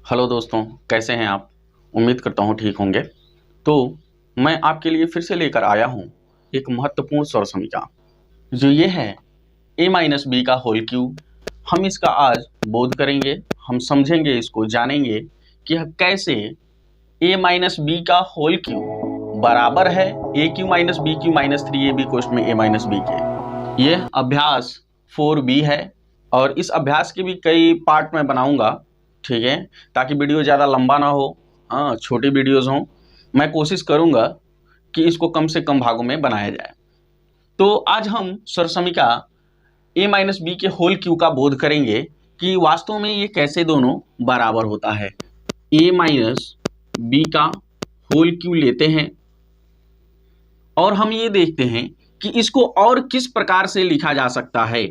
Hello दोस्तों, कैसे हैं आप। उम्मीद करता हूँ ठीक होंगे। तो मैं आपके लिए फिर से लेकर आया हूँ एक महत्वपूर्ण स्वर समीकरण, जो ये है a माइनस बी का होल क्यूब। हम इसका आज बोध करेंगे, हम समझेंगे, इसको जानेंगे कि यह कैसे a माइनस बी का होल क्यूब बराबर है a cube minus B cube minus 3ab कोष्ट में a माइनस बी के। यह अभ्यास 4b है और इस अभ्यास के भी कई पार्ट मैं बनाऊंगा, ठीक है, ताकि वीडियो ज़्यादा लंबा ना हो। हाँ, छोटी वीडियोज़ हों। मैं कोशिश करूंगा कि इसको कम से कम भागों में बनाया जाए। तो आज हम स्वर समीका a माइनस बी के होल क्यू का बोध करेंगे कि वास्तव में ये कैसे दोनों बराबर होता है। a माइनस बी का होल क्यू लेते हैं और हम ये देखते हैं कि इसको और किस प्रकार से लिखा जा सकता है।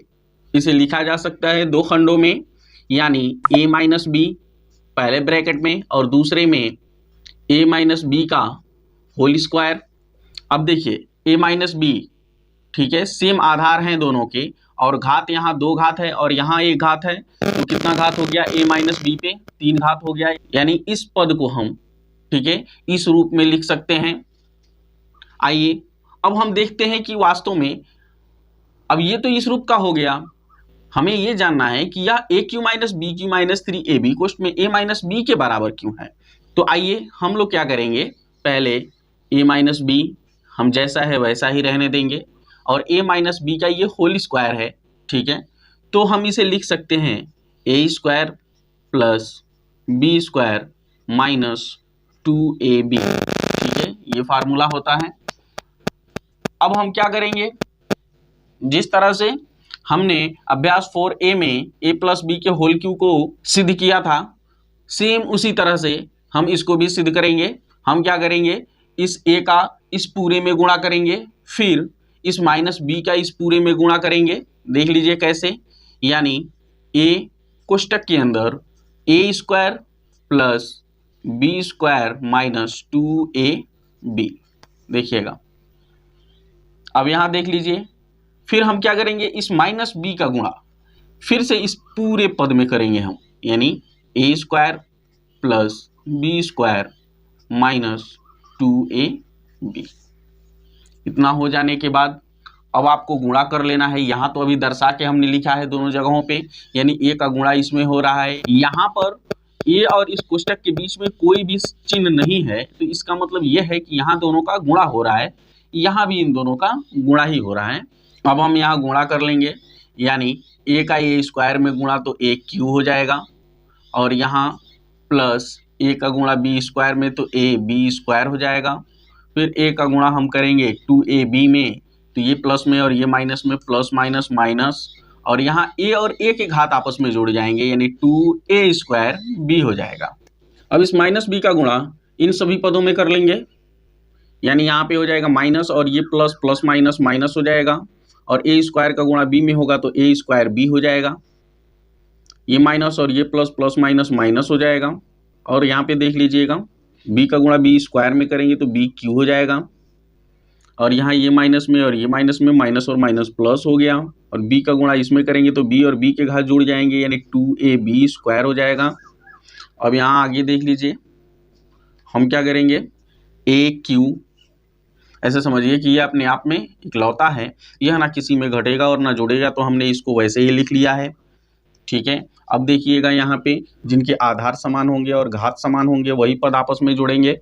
इसे लिखा जा सकता है दो खंडों में, यानी a माइनस बी पहले ब्रैकेट में और दूसरे में a माइनस बी का होल स्क्वायर। अब देखिए a माइनस बी, ठीक है, सेम आधार हैं दोनों के और घात यहाँ 2 घात है और यहाँ 1 घात है, तो कितना घात हो गया a माइनस बी पे 3 घात हो गया। यानी इस पद को हम, ठीक है, इस रूप में लिख सकते हैं। आइए अब हम देखते हैं कि वास्तव में अब ये तो इस रूप का हो गया। हमें ये जानना है कि यह a cube minus B cube minus 3ab कोष्ट में a माइनस बी के बराबर क्यों है। तो आइए हम लोग क्या करेंगे, पहले a माइनस बी हम जैसा है वैसा ही रहने देंगे और a माइनस बी का ये होल स्क्वायर है, ठीक है। तो हम इसे लिख सकते हैं a square plus B square minus 2ab, ठीक है, ये फार्मूला होता है। अब हम क्या करेंगे, जिस तरह से हमने अभ्यास 4a में a प्लस बी के होल क्यू को सिद्ध किया था, सेम उसी तरह से हम इसको भी सिद्ध करेंगे। हम क्या करेंगे, इस a का इस पूरे में गुणा करेंगे, फिर इस माइनस b का इस पूरे में गुणा करेंगे। देख लीजिए कैसे, यानी a कोष्टक के अंदर a square plus B square minus 2ab। देखिएगा, अब यहाँ देख लीजिए, फिर हम क्या करेंगे, इस माइनस बी का गुणा फिर से इस पूरे पद में करेंगे हम, यानी a square plus B square minus 2ab। इतना हो जाने के बाद अब आपको गुणा कर लेना है। यहाँ तो अभी दर्शा के हमने लिखा है दोनों जगहों पे, यानी a का गुणा इसमें हो रहा है। यहाँ पर a और इस कोष्टक के बीच में कोई भी चिन्ह नहीं है, तो इसका मतलब यह है कि यहाँ दोनों का गुणा हो रहा है, यहाँ भी इन दोनों का गुणा ही हो रहा है। अब हम यहाँ गुणा कर लेंगे, यानी a का a स्क्वायर में गुणा तो a क्यू हो जाएगा और यहाँ प्लस a का गुणा b स्क्वायर में तो a b स्क्वायर हो जाएगा। फिर a का गुणा हम करेंगे 2ab में, तो ये प्लस में और ये माइनस में, प्लस माइनस माइनस, और यहाँ a और a के घात आपस में जुड़ जाएंगे, यानी 2a स्क्वायर b हो जाएगा। अब इस माइनस b का गुणा इन सभी पदों में कर लेंगे, यानी यहाँ पे हो जाएगा माइनस और ये प्लस, प्लस माइनस माइनस हो जाएगा, और a स्क्वायर का गुणा b में होगा तो a स्क्वायर b हो जाएगा। ये माइनस और ये प्लस, प्लस माइनस माइनस हो जाएगा, और यहाँ पे देख लीजिएगा b का गुणा b स्क्वायर में करेंगे तो b क्यू हो जाएगा, और यहाँ ये माइनस में और ये माइनस में माइनस और माइनस प्लस हो गया, और b का गुणा इसमें करेंगे तो b और b के घात जुड़ जाएंगे, यानी 2ab स्क्वायर हो जाएगा। अब यहाँ आगे देख लीजिए, हम क्या करेंगे, a क्यू, ऐसे समझिए कि ये अपने आप में इकलौता है, यह ना किसी में घटेगा और ना जुड़ेगा, तो हमने इसको वैसे ही लिख लिया है, ठीक है। अब देखिएगा यहाँ पे जिनके आधार समान होंगे और घात समान होंगे वही पद आपस में जुड़ेंगे।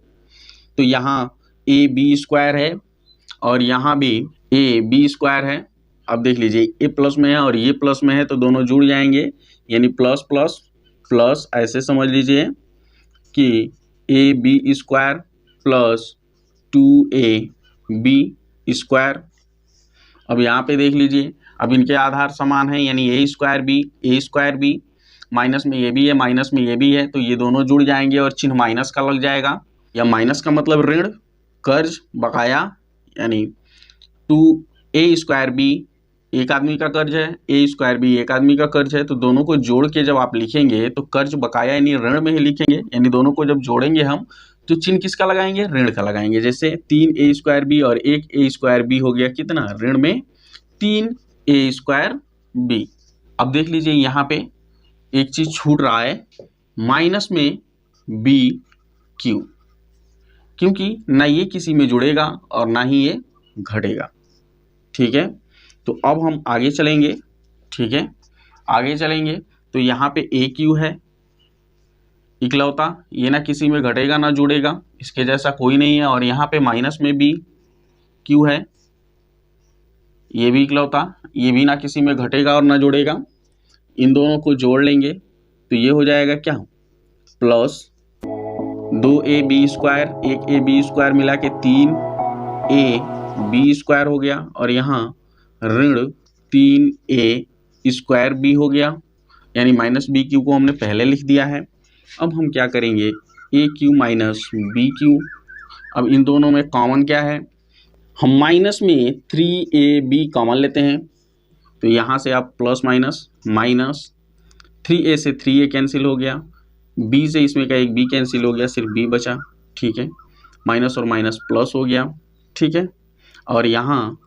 तो यहाँ a b स्क्वायर है और यहाँ भी a b स्क्वायर है। अब देख लीजिए a प्लस में है और ये प्लस में है, तो दोनों जुड़ जाएंगे, यानी प्लस प्लस प्लस, ऐसे समझ लीजिए कि a b square plus 2ab square. अब यहाँ पे देख लीजिए, अब इनके आधार समान हैं, यानी a स्क्वायर बी, माइनस में ये भी है, माइनस में ये भी है, तो ये दोनों जुड़ जाएंगे और चिन्ह माइनस का लग जाएगा, या माइनस का मतलब ऋण, कर्ज, बकाया, यानी 2a स्क्वायर बी एक आदमी का कर्ज है, a स्क्वायर बी एक आदमी का कर्ज है, तो दोनों को जोड़ के जब आप लिखेंगे तो कर्ज बकाया यानी ऋण में ही लिखेंगे, यानी दोनों को जब जोड़ेंगे हम तो चिन्ह किसका लगाएंगे, ऋण का लगाएंगे। जैसे 3a स्क्वायर बी और 1a स्क्वायर बी हो गया कितना, ऋण में 3a स्क्वायर बी। अब देख लीजिए यहाँ पे एक चीज छूट रहा है, माइनस में बी क्यू, क्योंकि ना ये किसी में जुड़ेगा और ना ही ये घटेगा। ठीक है, तो अब हम आगे चलेंगे। ठीक है, आगे चलेंगे तो यहाँ पे ए क्यू है इकलौता, ये ना किसी में घटेगा ना जुड़ेगा, इसके जैसा कोई नहीं है। और यहाँ पे माइनस में बी क्यू है, ये भी इकलौता, ये भी ना किसी में घटेगा और ना जुड़ेगा। इन दोनों को जोड़ लेंगे तो ये हो जाएगा क्या, प्लस 2ab स्क्वायर, एक ab स्क्वायर मिला के 3ab स्क्वायर हो गया, और यहाँ ऋण 3a स्क्वायर b हो गया, यानी माइनस बी क्यू को हमने पहले लिख दिया है। अब हम क्या करेंगे, a cube minus B Q. अब इन दोनों में कॉमन क्या है, हम माइनस में 3ab कॉमन लेते हैं, तो यहाँ से आप प्लस माइनस माइनस 3a से 3a कैंसिल हो गया, b से इसमें का एक b कैंसिल हो गया, सिर्फ b बचा। ठीक है, माइनस और माइनस प्लस हो गया। ठीक है, और यहाँ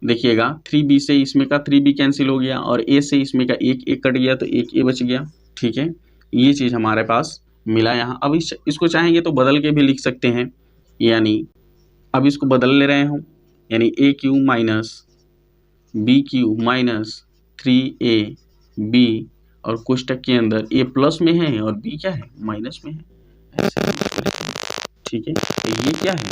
देखिएगा 3b से इसमें का 3b कैंसिल हो गया, और a से इसमें का एक कट गया, तो एक a बच गया। ठीक है, ये चीज़ हमारे पास मिला यहाँ। अब इसको चाहेंगे तो बदल के भी लिख सकते हैं, यानी अब इसको बदल ले रहे हैं, यानी a cube minus B cube minus 3ab, और कोष्टक के अंदर ए प्लस में है और बी क्या है, माइनस में है, ऐसे। ठीक है, तो ये क्या है,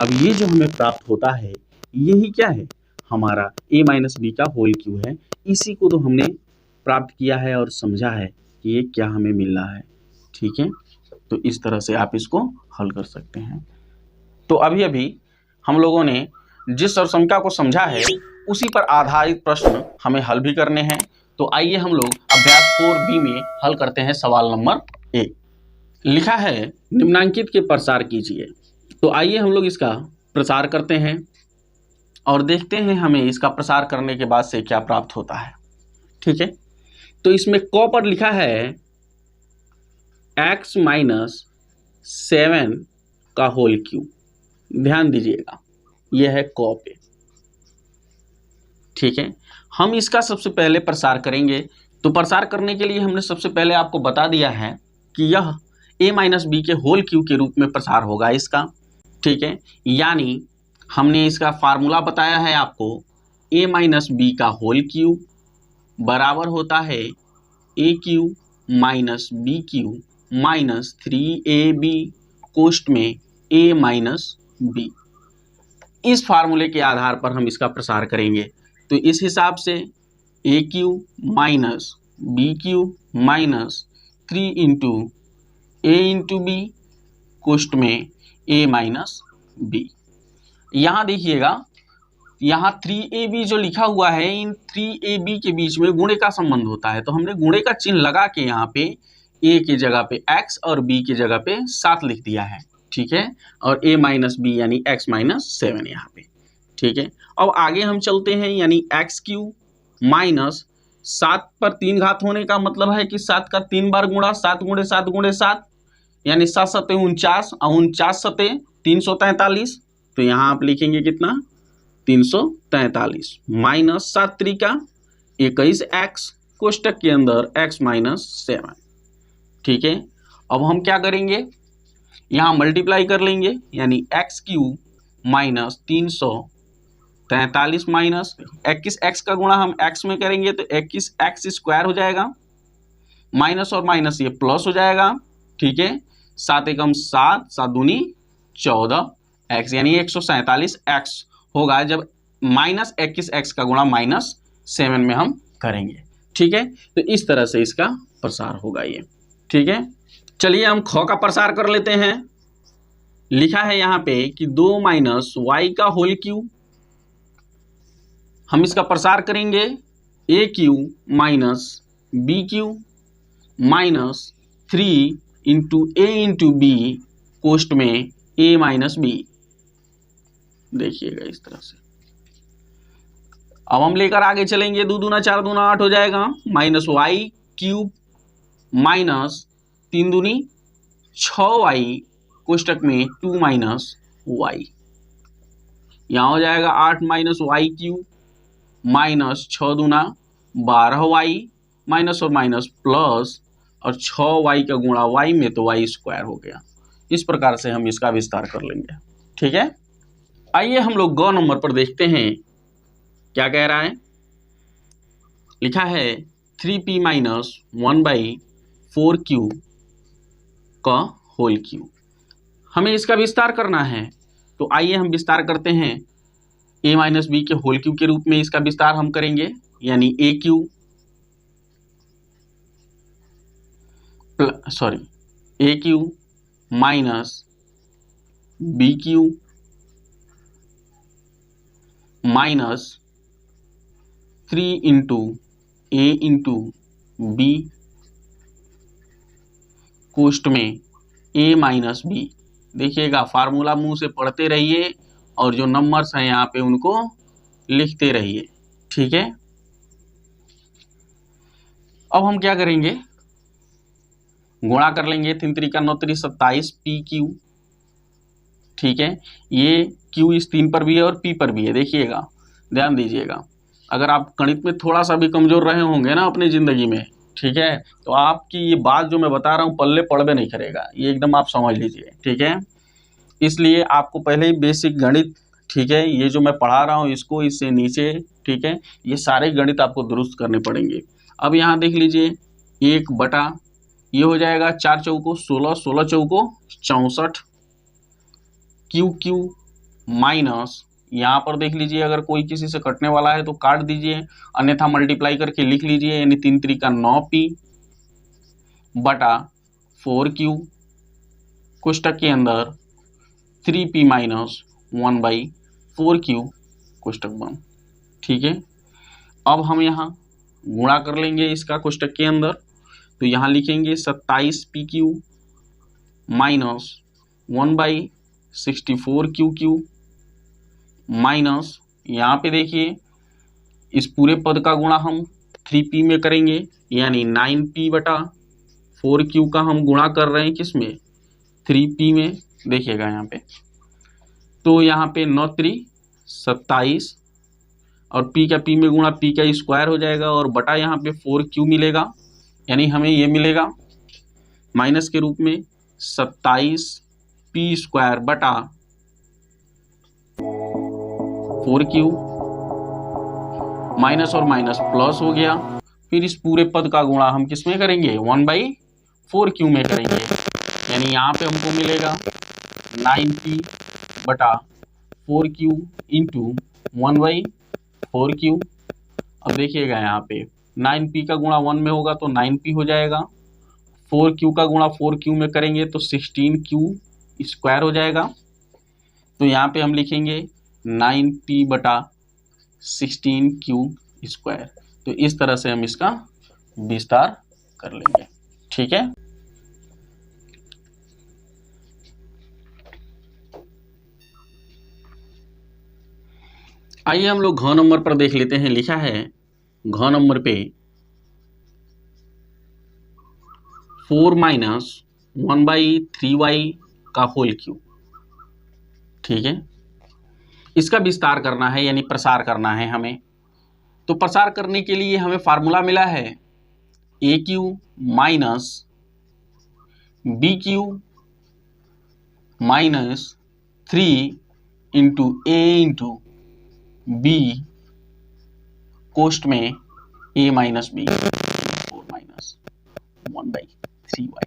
अब ये जो हमें प्राप्त होता है यही क्या है, हमारा a माइनस बी का होल क्यू है। इसी को तो हमने प्राप्त किया है और समझा है कि ये क्या हमें मिल रहा है। ठीक है, तो इस तरह से आप इसको हल कर सकते हैं। तो अभी अभी हम लोगों ने जिस सर्वसंख्या को समझा है उसी पर आधारित प्रश्न हमें हल भी करने हैं। तो आइए हम लोग अभ्यास 4b में हल करते हैं। सवाल नंबर 1 लिखा है, निम्नांकित के प्रसार कीजिए। तो आइए हम लोग इसका प्रसार करते हैं और देखते हैं हमें इसका प्रसार करने के बाद से क्या प्राप्त होता है। ठीक है, तो इसमें क पर लिखा है x माइनस 7 का होल क्यूब। ध्यान दीजिएगा, यह है क पे। ठीक है, हम इसका सबसे पहले प्रसार करेंगे। तो प्रसार करने के लिए हमने सबसे पहले आपको बता दिया है कि यह a माइनस बी के होल क्यूब के रूप में प्रसार होगा इसका। ठीक है, यानी हमने इसका फार्मूला बताया है आपको, a माइनस बी का होल क्यूब बराबर होता है a cube minus B cube minus 3ab कोष्ट में a माइनस बी। इस फार्मूले के आधार पर हम इसका प्रसार करेंगे। तो इस हिसाब से a cube minus B cube minus 3 into a into b कोष्ट में a माइनस बी। यहाँ देखिएगा, यहाँ 3ab जो लिखा हुआ है, इन 3ab के बीच में गुणे का संबंध होता है। तो हमने गुणे का चिन्ह लगा के यहाँ पे a की जगह पे x और b की जगह पे 7 लिख दिया है। ठीक है, और a माइनस बी यानी x माइनस 7 यहाँ पे। ठीक है, अब आगे हम चलते हैं, यानी एक्स क्यू माइनस 7 पर 3 घात होने का मतलब है कि 7 का 3 बार गुणा, 7 गुणे 7 गुणे 7, यानी 7 सते 49 और 49 सते 343। तो यहाँ आप लिखेंगे कितना, 343 माइनस 7 त्रिका 21x कोष्टक के अंदर x माइनस 7। ठीक है, अब हम क्या करेंगे, यहाँ मल्टीप्लाई कर लेंगे, यानी x Q minus 343 minus 21x का गुणा हम x में करेंगे तो 21x स्क्वायर हो जाएगा, माइनस और माइनस ये प्लस हो जाएगा। ठीक है, 7 एकम 7, 7 दूनी 14x, यानी 147x होगा जब माइनस 21x का गुणा माइनस 7 में हम करेंगे। ठीक है, तो इस तरह से इसका प्रसार होगा ये। ठीक है, चलिए हम ख का प्रसार कर लेते हैं। लिखा है यहाँ पे कि 2 माइनस वाई का होल क्यूब। हम इसका प्रसार करेंगे a cube minus B cube minus 3 into a into b कोष्ट में a माइनस बी। देखिएगा इस तरह से। अब हम लेकर आगे चलेंगे, 2 दूना 4 दूना 8 हो जाएगा, माइनस वाई क्यूब माइनस 3 दूनी 6y कोष्टक में 2 माइनस वाई। यहाँ हो जाएगा 8 माइनस वाई क्यूब माइनस 6 दूना 12y माइनस और माइनस प्लस, और 6y का गुणा y में तो y स्क्वायर हो गया। इस प्रकार से हम इसका विस्तार कर लेंगे। ठीक है, आइए हम लोग ग नंबर पर देखते हैं क्या कह रहा है। लिखा है 3p माइनस 1/4q का होल क्यूब। हमें इसका विस्तार करना है, तो आइए हम विस्तार करते हैं। a माइनस बी के होल क्यूब के रूप में इसका विस्तार हम करेंगे, यानी a cube minus B cube minus 3 into a into b कोष्ट में a माइनस बी। देखिएगा फार्मूला मुंह से पढ़ते रहिए और जो नंबर्स हैं यहाँ पे उनको लिखते रहिए। ठीक है, अब हम क्या करेंगे, गुणा कर लेंगे। 3 3 का 9 3 27 पी क्यू। ठीक है, ये क्यू इस 3 पर भी है और पी पर भी है। देखिएगा, ध्यान दीजिएगा, अगर आप गणित में थोड़ा सा भी कमजोर रहे होंगे ना अपनी जिंदगी में, ठीक है, तो आपकी ये बात जो मैं बता रहा हूँ पल्ले पड़बे नहीं करेगा, ये एकदम आप समझ लीजिए। ठीक है, इसलिए आपको पहले ही बेसिक गणित, ठीक है, ये जो मैं पढ़ा रहा हूँ इसको इससे नीचे, ठीक है, ये सारे गणित आपको दुरुस्त करने पड़ेंगे। अब यहाँ देख लीजिए, 1 बटा ये हो जाएगा 4 चौको 16, 16 चौको 64 क्यू माइनस, यहाँ पर देख लीजिए अगर कोई किसी से कटने वाला है तो काट दीजिए, अन्यथा मल्टीप्लाई करके लिख लीजिए, यानी 3 3 का 9p बटा 4q कोष्टक के अंदर 3p माइनस 1/4q कोष्टक बंद। ठीक है, अब हम यहाँ गुणा कर लेंगे इसका कोष्टक के अंदर, तो यहाँ लिखेंगे 27pq माइनस 1/64qq माइनस, यहाँ पे देखिए इस पूरे पद का गुणा हम 3p में करेंगे, यानी 9p बटा 4q का हम गुणा कर रहे हैं किस में, 3p में। देखिएगा यहाँ पे, तो यहाँ पे 9 3 27 और p का p में गुणा p का स्क्वायर हो जाएगा और बटा यहाँ पे 4q मिलेगा, यानी हमें ये मिलेगा माइनस के रूप में 27p स्क्वायर बटा 4q, माइनस और माइनस प्लस हो गया। फिर इस पूरे पद का गुणा हम किस में करेंगे, 1/4q में करेंगे, यानी यहाँ पे हमको मिलेगा 9p बटा 4q इंटू 1/4q। अब देखिएगा यहाँ पे 9p का गुणा 1 में होगा तो 9p हो जाएगा, 4q का गुणा 4q में करेंगे तो 16q स्क्वायर हो जाएगा, तो यहाँ पे हम लिखेंगे 9p बटा 16q स्क्वायर। तो इस तरह से हम इसका विस्तार कर लेंगे। ठीक है, आइए हम लोग घ नंबर पर देख लेते हैं। लिखा है घ नंबर पे 4 माइनस 1/3y का होल क्यूब। ठीक है, इसका विस्तार करना है यानी प्रसार करना है हमें। तो प्रसार करने के लिए हमें फार्मूला मिला है a cube minus B cube minus 3 into a into b कोष्ट में a minus B 4 minus 1/3y।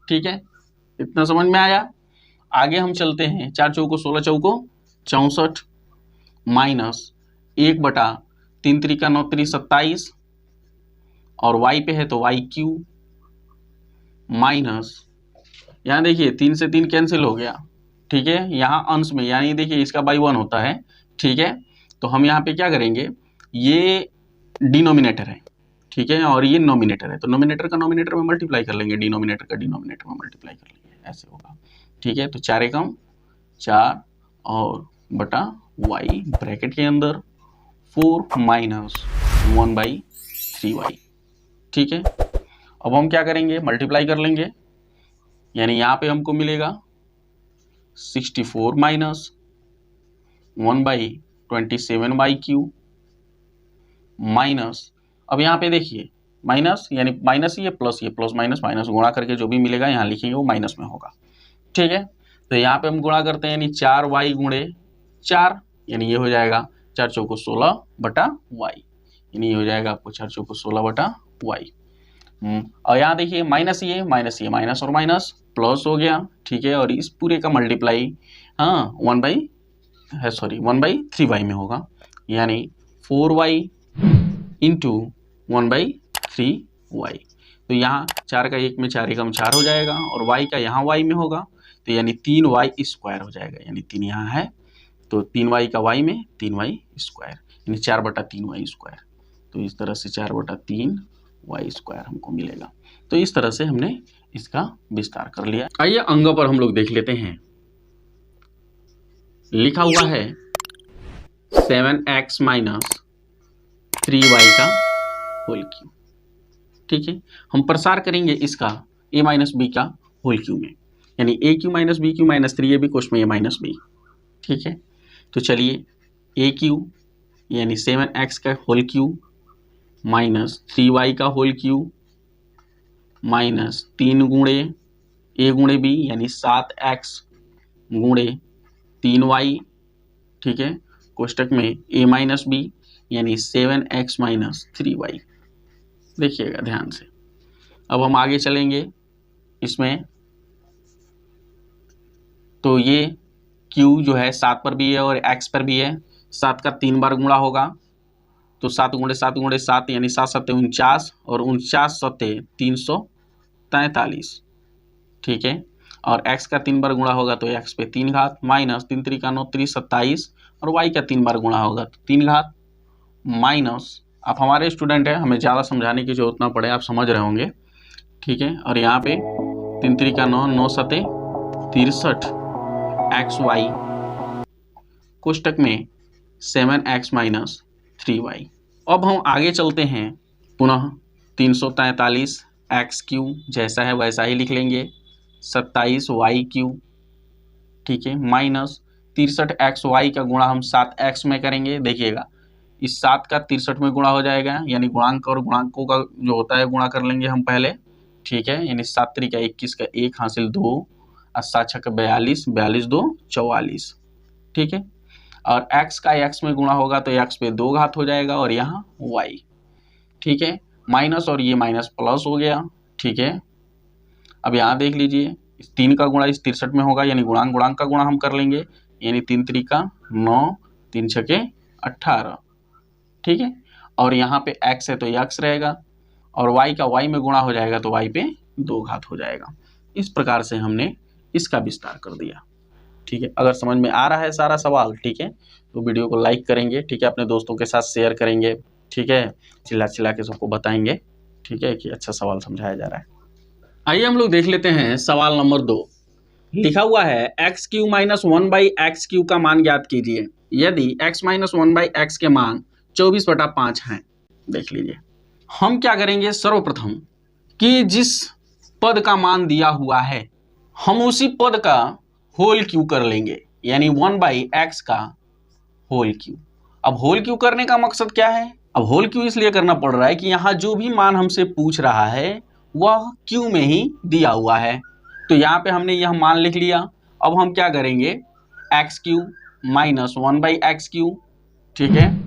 ठीक है, इतना समझ में आया। आगे हम चलते हैं, 4 चौको 16 चौको 64 माइनस 1 बटा 3 3 का 9 3 27 और y पे है तो y क्यू माइनस, यहाँ देखिए 3 से 3 कैंसिल हो गया। ठीक है, यहाँ अंश में यानी देखिए इसका बाई 1 होता है। ठीक है, तो हम यहाँ पे क्या करेंगे, ये डिनोमिनेटर है, ठीक है, और ये नोमिनेटर है, तो नोमिनेटर का नोमिनेटर में मल्टीप्लाई कर लेंगे, डिनोमिनेटर का डिनोमिनेटर में मल्टीप्लाई कर लेंगे, ऐसे होगा। ठीक है, तो 4 एकम 4 और बटा y ब्रैकेट के अंदर 4 माइनस 1/3y। ठीक है, अब हम क्या करेंगे, मल्टीप्लाई कर लेंगे, यानी यहाँ पे हमको मिलेगा 64 माइनस 1/27y क्यू माइनस, अब यहाँ पे देखिए माइनस यानी माइनस ये प्लस माइनस माइनस गुणा करके जो भी मिलेगा यहाँ लिखेंगे वो माइनस में होगा। ठीक है, तो यहाँ पे हम गुणा करते हैं यानी 4y गुणे 4 यानी ये हो जाएगा 4 चौको 16 बटा वाई, यानी ये हो जाएगा आपको 4 चौको 16 बटा वाई। और यहाँ देखिए माइनस ये माइनस और माइनस प्लस हो गया। ठीक है, और इस पूरे का मल्टीप्लाई हाँ 1/3y में होगा, यानी 4y इंटू 1/3y। तो यहाँ 4 का 1 में 4 एकम 4 हो जाएगा और y का यहाँ y में होगा, तो यानी 3y स्क्वायर हो जाएगा, यानी 3 यहाँ है तो 3y का y में 3y स्क्वायर यानी 4/3y स्क्वायर। तो इस तरह से 4/3y स्क्वायर हमको मिलेगा। तो इस तरह से हमने इसका विस्तार कर लिया। आइए अंगों पर हम लोग देख लेते हैं। लिखा हुआ है 7x माइनस 3y का होल क्यूब। ठीक है, हम प्रसार करेंगे इसका a माइनस बी का होल क्यूब में, यानी a cube minus B cube minus 3ab कोष्ठ में a माइनस बी। ठीक है, तो चलिए a क्यूब यानी 7x का होल क्यूब माइनस 3y का होल क्यूब माइनस 3 गुणे a गुणे b यानी 7x गुणे 3y। ठीक है, कोष्टक में a माइनस बी यानी 7x माइनस 3y। देखिएगा ध्यान से। अब हम आगे चलेंगे इसमें, तो ये q जो है 7 पर भी है और x पर भी है। 7 का 3 बार गुणा होगा तो 7 गुणे 7 यानी 7 सत्ते 49 और 49 सत्ते 343। ठीक है, और x का 3 बार गुणा होगा तो x पे 3 घात माइनस 3 त्रिका 9 27 और y का 3 बार गुणा होगा तो 3 घात माइनस। आप हमारे स्टूडेंट हैं, हमें ज़्यादा समझाने की जरूरत ना पड़े, आप समझ रहे होंगे। ठीक है, और यहाँ पे 3 त्रिका 9 9 सत्ते 63 xy कोष्टक में 7x माइनस 3y। अब हम आगे चलते हैं, पुनः 343 x क्यूब जैसा है वैसा ही लिख लेंगे, 27 y क्यूब। ठीक है, माइनस 63 xy का गुणा हम 7x में करेंगे। देखिएगा इस 7 का 63 में गुणा हो जाएगा, यानी गुणांक और गुणांकों का जो होता है गुणा कर लेंगे हम पहले। ठीक है, यानी 7 त्रिका 21 का 1 हासिल 2 और 7 छक्का 42 42 2 44। ठीक है, और x का x में गुणा होगा तो x पे 2 घात हो जाएगा और यहाँ y। ठीक है, माइनस और ये माइनस प्लस हो गया। ठीक है, अब यहाँ देख लीजिए इस 3 का गुणा इस 63 में होगा, यानी गुणांक का गुणा हम कर लेंगे, यानी 3 त्रिका 9 3 छक्के 18। ठीक है, और यहाँ पे x है तो x रहेगा और y का y में गुणा हो जाएगा तो y पे 2 घात हो जाएगा। इस प्रकार से हमने इसका विस्तार कर दिया। ठीक है, अगर समझ में आ रहा है सारा सवाल, ठीक है, तो वीडियो को लाइक करेंगे। ठीक है, अपने दोस्तों के साथ शेयर करेंगे। ठीक है, चिल्ला चिल्ला के सबको बताएंगे। ठीक है, कि अच्छा सवाल समझाया जा रहा है। आइए हम लोग देख लेते हैं सवाल नंबर 2। लिखा हुआ है x Q minus 1/x Q का मान ज्ञात कीजिए यदि x माइनस 1/x के मान 24/5 हैं। देख लीजिए, हम क्या करेंगे, सर्वप्रथम कि जिस पद का मान दिया हुआ है हम उसी पद का होल क्यू कर लेंगे, यानी 1/x का होल क्यू। अब होल क्यू करने का मकसद क्या है? अब होल क्यू इसलिए करना पड़ रहा है कि यहाँ जो भी मान हमसे पूछ रहा है वह क्यू में ही दिया हुआ है। तो यहाँ पे हमने यह मान लिख लिया। अब हम क्या करेंगे, x Q minus 1/x Q, ठीक है,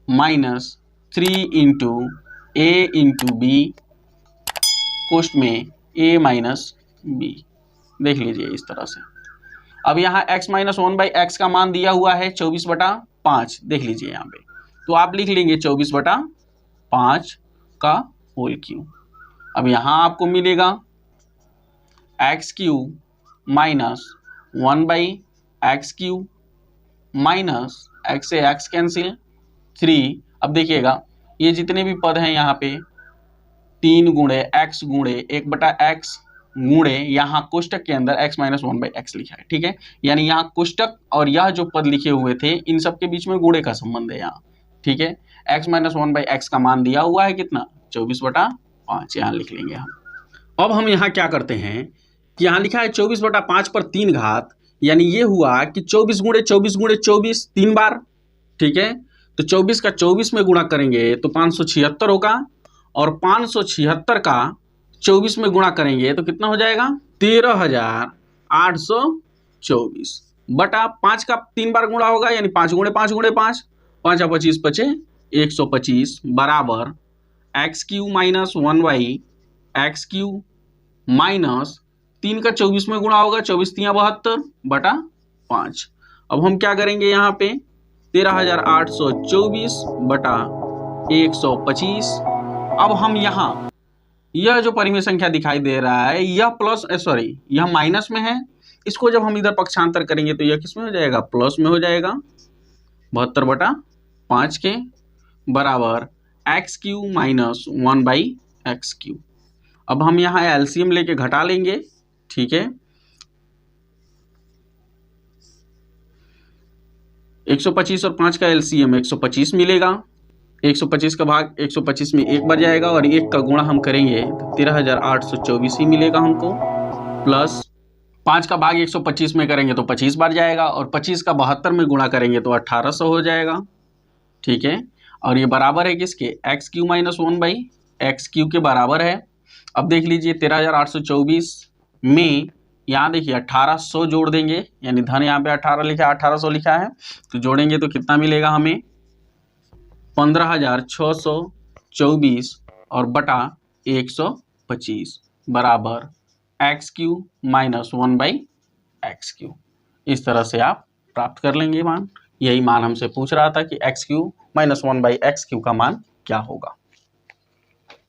minus 3 into a into B कोष्ठ में a माइनस बी। देख लीजिए इस तरह से। अब यहाँ x माइनस 1/x का मान दिया हुआ है 24/5। देख लीजिए यहाँ पे, तो आप लिख लेंगे 24/5 का होल क्यू। अब यहाँ आपको मिलेगा x Q minus 1/x Q minus x से x कैंसिल 3। अब देखिएगा ये जितने भी पद हैं यहाँ पे 3 गुणे x गुणे 1/x गुणे यहाँ कोष्टक के अंदर x माइनस 1/x लिखा है। ठीक है, यानी यहाँ कोष्टक और यह जो पद लिखे हुए थे इन सब के बीच में गुणे का संबंध है यहाँ। ठीक है, x माइनस 1/x का मान दिया हुआ है कितना, 24/5, यहाँ लिख लेंगे हम। अब हम यहाँ क्या करते हैं कि यहाँ लिखा है 24/5 पर 3 घात, यानी ये हुआ कि 24 गुणे 24 गुणे 24 3 बार। ठीक है, तो 24 का 24 में गुणा करेंगे तो 576 होगा और 576 का 24 में गुणा करेंगे तो कितना हो जाएगा 13,824 बटा 5 का 3 बार गुणा होगा यानी 5 गुणे 5 गुणे 5, 5 25 बचे 125 बराबर x Q minus 1/x³ minus 3 का 24 में गुणा होगा 24 3 72 बटा 5। अब हम क्या करेंगे यहाँ पे 13,824 बटा 125। अब हम यहाँ यह जो परिमेय संख्या दिखाई दे रहा है यह यह माइनस में है, इसको जब हम इधर पक्षांतर करेंगे तो यह किस में हो जाएगा प्लस में हो जाएगा 72 बटा 5 के बराबर x³ माइनस 1/x³। अब हम यहाँ एलसीएम लेके घटा लेंगे, ठीक है। 125 और 5 का एलसीएम 125 मिलेगा, 125 का भाग 125 में 1 बढ़ जाएगा और 1 का गुणा हम करेंगे तो 13,824 ही मिलेगा हमको, प्लस 5 का भाग 125 में करेंगे तो 25 बढ़ जाएगा और 25 का 72 में गुणा करेंगे तो 1800 हो जाएगा, ठीक है। और ये बराबर है किसके x³ माइनस 1/x³ के बराबर है। अब देख लीजिए 13,824 में यहाँ देखिए 1800 जोड़ देंगे, यानी धन यहाँ पे 18 लिखा है 1800 लिखा है, तो जोड़ेंगे तो कितना मिलेगा हमें 15,624 और बटा 125 बराबर x³ माइनस 1/x³। इस तरह से आप प्राप्त कर लेंगे मान। यही मान हमसे पूछ रहा था कि x³ माइनस 1/x³ का मान क्या होगा।